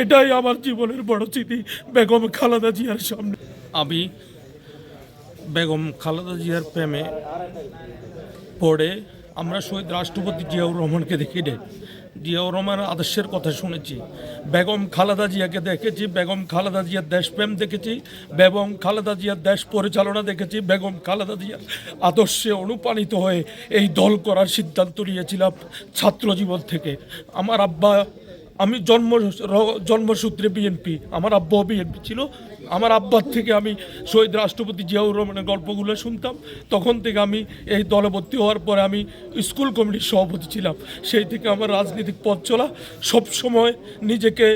এটাই আমার জীবনের বড় স্মৃতি বেগম খালেদা জিয়ার সামনে। আমি বেগম খালেদা জিয়ার প্রেমে পড়ে আমরা শহীদ রাষ্ট্রপতি জিয়াউর রহমানকে দেখি রে, জিয়াউর রহমানের আদর্শের কথা শুনেছি, বেগম খালেদা জিয়াকে দেখেছি, বেগম খালেদা জিয়ার দেশপ্রেম দেখেছি, বেগম খালেদা জিয়ার দেশ পরিচালনা দেখেছি, বেগম খালেদা জিয়ার আদর্শে অনুপ্রাণিত হয়ে এই দল করার সিদ্ধান্ত নিয়েছিলাম ছাত্র জীবন থেকে। আমার আব্বা, আমি জন্মসূত্রে বিএনপি, আমার আব্বাও বিএনপি ছিল। আমার আব্বার থেকে আমি শহীদ রাষ্ট্রপতি জিয়াউর রহমানের গল্পগুলো শুনতাম। তখন থেকে আমি এই দলে ভর্তি হওয়ার পরে আমি স্কুল কমিটির সভাপতি ছিলাম। সেই থেকে আমার রাজনৈতিক পথ চলা, সবসময় নিজেকে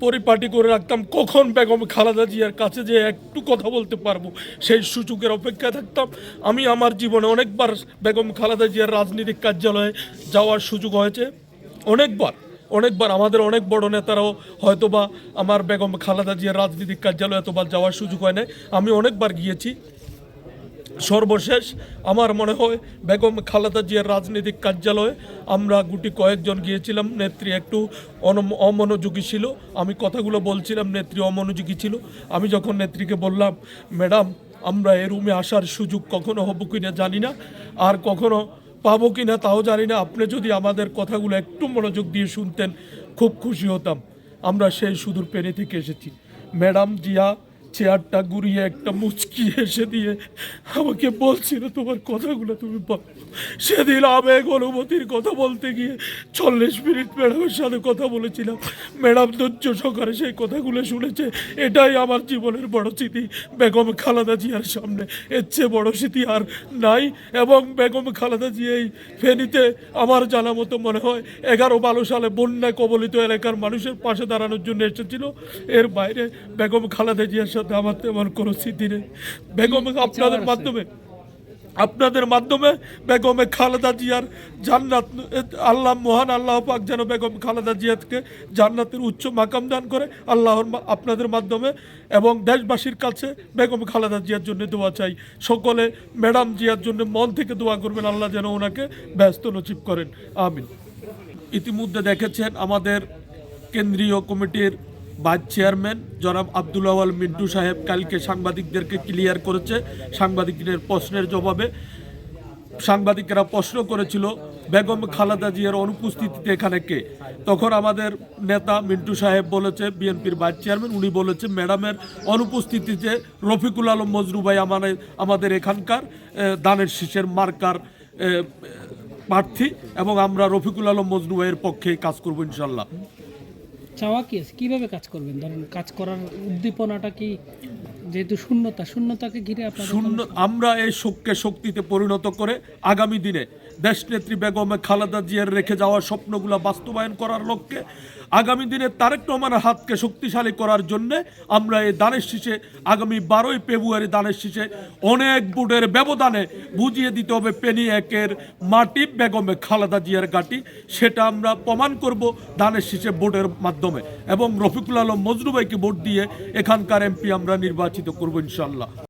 পরিপাটি করে রাখতাম কখন বেগম খালেদা জিয়ার কাছে যে একটু কথা বলতে পারবো, সেই সুযোগের অপেক্ষায় থাকতাম। আমি আমার জীবনে অনেকবার বেগম খালেদা জিয়ার রাজনৈতিক কার্যালয়ে যাওয়ার সুযোগ হয়েছে, অনেকবার আমাদের অনেক বড় নেতারাও হয়তোবা আমার বেগম খালেদা জিয়ার রাজনৈতিক কার্যালয়ে এতবার যাওয়ার সুযোগ হয় নাই, আমি অনেকবার গিয়েছি। সর্বশেষ আমার মনে হয় বেগম খালেদা জিয়ার রাজনৈতিক কার্যালয়ে আমরা গুটি কয়েকজন গিয়েছিলাম। নেত্রী একটু অমনোযোগী ছিল, আমি কথাগুলো বলছিলাম, নেত্রী অমনোযোগী ছিল। আমি যখন নেত্রীকে বললাম, ম্যাডাম আমরা এ রুমে আসার সুযোগ কখনো হবো কিনা জানি না, আর কখনো পাবো কি না তাও জানি না, আপনি যদি আমাদের কথাগুলো একটু মনোযোগ দিয়ে শুনতেন খুব খুশি হতাম। আমরা সেই সুদূর পেনে থেকে এসেছি। ম্যাডাম জিয়া চেয়ারটা ঘুরিয়ে একটা মুচকি এসে দিয়ে আমাকে বলছিল, তোমার কথাগুলো তুমি বলো। সেদিন আবেগ অনুভূতির কথা বলতে গিয়ে 40 মিনিট ম্যাডামের সাথে কথা বলেছিলাম। ম্যাডাম ধৈর্য সহকারে সেই কথাগুলো শুনেছে। এটাই আমার জীবনের বড় স্মৃতি বেগম খালেদা জিয়ার সামনে, এর চেয়ে বড় স্মৃতি আর নাই। এবং বেগম খালেদা জিয়া এই ফেনীতে আমার জানা মতো মনে হয় 11-12 সালে বন্যায় কবলিত এলাকার মানুষের পাশে দাঁড়ানোর জন্য এসেছিল। এর বাইরে বেগম খালেদা জিয়ার সাথে আমার তেমন কোনো স্মৃতি নেই। বেগম আপনাদের মাধ্যমে বেগমে খালেদা জিয়ার জান্নাত, আল্লাহ মহান আল্লাহ পাক যেন বেগম খালেদা জিয়াকে জান্নাতের উচ্চ মাকাম দান করে আল্লাহর আপনাদের মাধ্যমে। এবং দেশবাসীর কাছে বেগম খালেদা জিয়ার জন্য দোয়া চাই। সকলে ম্যাডাম জিয়ার জন্য মন থেকে দোয়া করবেন, আল্লাহ যেন ওনাকে ব্যস্ত নসিব করেন, আমিন। ইতিমধ্যে দেখেছেন আমাদের কেন্দ্রীয় কমিটির ভাইস চেয়ারম্যান জনাব আব্দুল আওয়াল মিন্টু সাহেব কালকে সাংবাদিকদেরকে ক্লিয়ার করেছে। সাংবাদিকদের প্রশ্নের জবাবে সাংবাদিকেরা প্রশ্ন করেছিল বেগম খালেদা জিয়ার অনুপস্থিতিতে এখানে কে, তখন আমাদের নেতা মিন্টু সাহেব বলেছে, বিএনপির ভাইস চেয়ারম্যান, উনি বলেছে ম্যাডামের অনুপস্থিতিতে রফিকুল আলম মজনু ভাই আমাদের এখানকার দানের শীষের মার্কার প্রার্থী, এবং আমরা রফিকুল আলম মজনু ভাইয়ের পক্ষে কাজ করবো ইনশাল্লাহ। চাওয়া কি আছে, কীভাবে কাজ করবেন? ধরেন কাজ করার উদ্দীপনাটা কি, যেহেতু শূন্যতাকে ঘিরে আপনার আমরা এই শোককে শক্তিতে পরিণত করে আগামী দিনে দেশনেত্রী বেগম খালেদা জিয়ার রেখে যাওয়া স্বপ্নগুলো বাস্তবায়ন করার লক্ষ্যে আগামী দিনে তারেক রহমানের হাতকে শক্তিশালী করার জন্য আমরা এই দানের শীষে আগামী 12ই ফেব্রুয়ারি দানের শীষে অনেক ভোটের ব্যবধানে বুঝিয়ে দিতে হবে পেনি একের মাটি বেগমে খালেদা জিয়ার ঘাঁটি। সেটা আমরা প্রমাণ করব দানের শীষে ভোটের মাধ্যমে, এবং রফিকুল আলম মজনু ভাইকে ভোট দিয়ে এখানকার এমপি আমরা নির্বাচিত করব ইনশাল্লাহ।